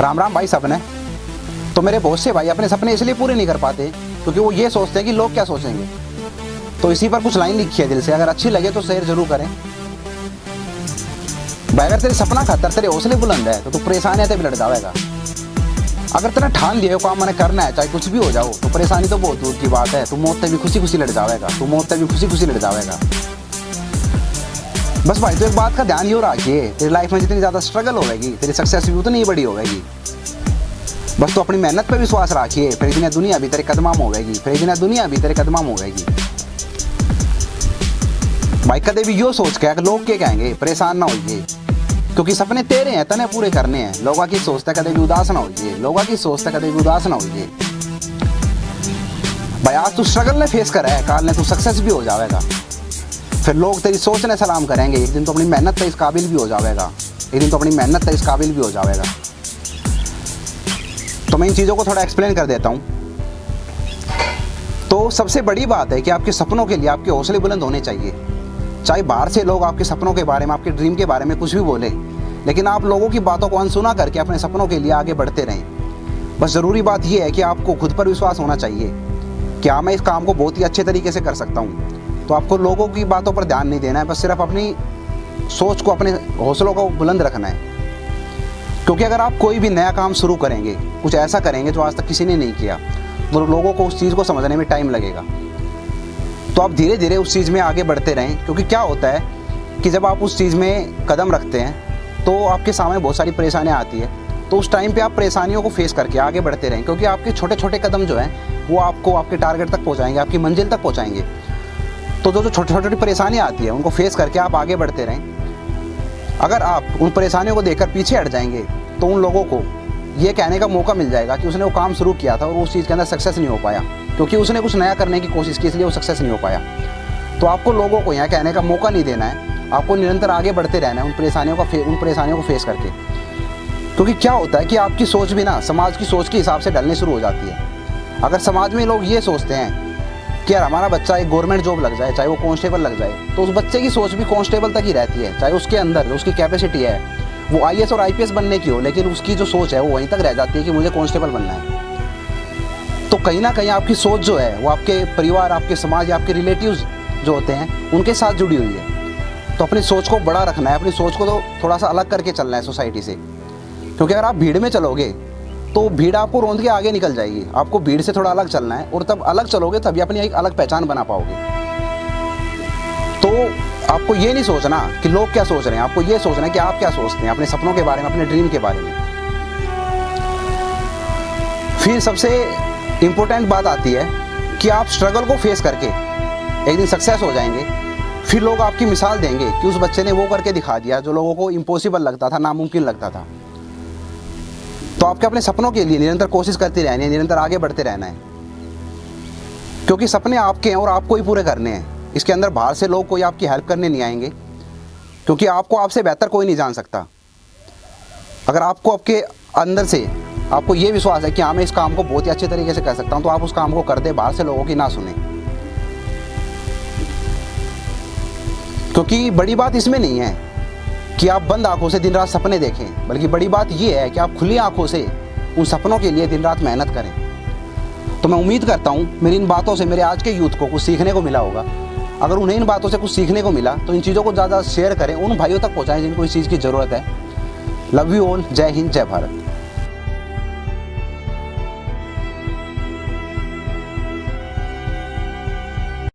राम राम भाई सपने। तो मेरे बहुत से भाई अपने सपने इसलिए पूरे नहीं कर पाते क्योंकि वो ये सोचते हैं कि लोग क्या सोचेंगे। तो इसी पर कुछ लाइन लिखी है दिल से, अगर अच्छी लगे तो शेयर जरूर करें। भाई अगर तेरे सपना खातर तेरे हौसले बुलंद है तो तू परेशानियां ते भी लड़ जाएगा। अगर तेरा ठान लिया काम मैंने करना है चाहे कुछ भी हो जाओ तो परेशानी तो बहुत दूर की बात है, तू मौत से भी खुशी खुशी लड़ जाएगा, तू मौत से भी खुशी खुशी लड़ जाएगा। बस भाई तो एक बात का ध्यान ये रखिए, तेरी लाइफ में जितनी ज़्यादा स्ट्रगल होगी तेरी सक्सेस भी उतनी ही बड़ी होगी। बस तो अपनी मेहनत पे विश्वास रखिए, फिर दिन दुनिया भी तेरे कदमाम होगी, फिर दिन दुनिया भी तेरे कदमाम होगी। भाई कदे भी यो सोच के लोग क्या कहेंगे परेशान ना होइए, क्योंकि सपने तेरे हैं तने पूरे करने हैं। लोगों की सोचते कदे भी उदास ना होइए, लोगों की सोचते कदे भी उदास ना होइए। भाई आज तू स्ट्रगल ने फेस करा है, काल ने तू सक्सेस भी हो जाएगा। फिर लोग तेरी सोच ने सलाम करेंगे, एक दिन तो अपनी मेहनत से इस काबिल भी हो जाएगा, एक दिन तो अपनी मेहनत से इस काबिल भी हो जाएगा। तो मैं इन चीज़ों को थोड़ा एक्सप्लेन कर देता हूँ। तो सबसे बड़ी बात है कि आपके सपनों के लिए आपके हौसले बुलंद होने चाहिए। चाहे बाहर से लोग आपके सपनों के बारे में, आपके ड्रीम के बारे में कुछ भी बोले, लेकिन आप लोगों की बातों को अनसुना करके अपने सपनों के लिए आगे बढ़ते रहें। बस ज़रूरी बात यह है कि आपको खुद पर विश्वास होना चाहिए कि हाँ मैं इस काम को बहुत ही अच्छे तरीके से कर सकता हूँ। तो आपको लोगों की बातों पर ध्यान नहीं देना है, बस सिर्फ अपनी सोच को, अपने हौसलों को बुलंद रखना है। क्योंकि अगर आप कोई भी नया काम शुरू करेंगे, कुछ ऐसा करेंगे जो आज तक किसी ने नहीं किया, तो लोगों को उस चीज़ को समझने में टाइम लगेगा। तो आप धीरे धीरे उस चीज़ में आगे बढ़ते रहें, क्योंकि क्या होता है कि जब आप उस चीज़ में कदम रखते हैं तो आपके सामने बहुत सारी परेशानियाँ आती है। तो उस टाइम पे आप परेशानियों को फेस करके आगे बढ़ते रहें, क्योंकि आपके छोटे छोटे कदम जो हैं वो आपको आपके टारगेट तक पहुँचाएंगे, आपकी मंजिल तक पहुँचाएंगे। तो जो छोटी छोटी परेशानियाँ आती है उनको फेस करके आप आगे बढ़ते रहें। अगर आप उन परेशानियों को देखकर पीछे हट जाएंगे तो उन लोगों को ये कहने का मौका मिल जाएगा कि उसने वो काम शुरू किया था और उस चीज़ के अंदर सक्सेस नहीं हो पाया, क्योंकि उसने कुछ नया करने की कोशिश की, इसलिए वो सक्सेस नहीं हो पाया। तो आपको लोगों को यहाँ कहने का मौका नहीं देना है, आपको निरंतर आगे बढ़ते रहना है उन परेशानियों को फेस करके। क्योंकि क्या होता है कि आपकी सोच भी ना समाज की सोच के हिसाब से ढलने शुरू हो जाती है। अगर समाज में लोग ये सोचते हैं कि यार हमारा बच्चा एक गवर्नमेंट जॉब लग जाए, चाहे वो कांस्टेबल लग जाए, तो उस बच्चे की सोच भी कांस्टेबल तक ही रहती है। चाहे उसके अंदर उसकी कैपेसिटी है वो आईएएस और आईपीएस बनने की हो, लेकिन उसकी जो सोच है वो वहीं तक रह जाती है कि मुझे कांस्टेबल बनना है। तो कहीं ना कहीं आपकी सोच जो है वो आपके परिवार, आपके समाज या आपके रिलेटिव्स जो होते हैं उनके साथ जुड़ी हुई है। तो अपनी सोच को बड़ा रखना है, अपनी सोच को तो थोड़ा सा अलग करके चलना है सोसाइटी से। क्योंकि अगर आप भीड़ में चलोगे तो भीड़ आपको रौंद के आगे निकल जाएगी। आपको भीड़ से थोड़ा अलग चलना है, और तब अलग चलोगे तभी अपनी एक अलग पहचान बना पाओगे। तो आपको ये नहीं सोचना कि लोग क्या सोच रहे हैं, आपको ये सोचना है कि आप क्या सोचते हैं अपने सपनों के बारे में, अपने ड्रीम के बारे में। फिर सबसे इम्पोर्टेंट बात आती है कि आप स्ट्रगल को फेस करके एक दिन सक्सेस हो जाएंगे। फिर लोग आपकी मिसाल देंगे कि उस बच्चे ने वो करके दिखा दिया जो लोगों को इम्पॉसिबल लगता था, नामुमकिन लगता था। तो आपके अपने सपनों के लिए निरंतर कोशिश करते रहनी है, निरंतर आगे बढ़ते रहना है, क्योंकि सपने आपके हैं और आपको ही पूरे करने हैं। इसके अंदर बाहर से लोग कोई आपकी हेल्प करने नहीं आएंगे, क्योंकि आपको आपसे बेहतर कोई नहीं जान सकता। अगर आपको आपके अंदर से आपको ये विश्वास है कि हाँ मैं इस काम को बहुत ही अच्छे तरीके से कर सकता हूँ, तो आप उस काम को कर दे, बाहर से लोगों की ना सुने। क्योंकि बड़ी बात इसमें नहीं है कि आप बंद आंखों से दिन रात सपने देखें, बल्कि बड़ी बात यह है कि आप खुली आंखों से उन सपनों के लिए दिन रात मेहनत करें। तो मैं उम्मीद करता हूँ मेरी इन बातों से मेरे आज के यूथ को कुछ सीखने को मिला होगा। अगर उन्हें इन बातों से कुछ सीखने को मिला तो इन चीज़ों को ज़्यादा शेयर करें, उन भाइयों तक पहुँचाएं जिनको इस चीज़ की ज़रूरत है। Love you all. जय हिंद, जय भारत।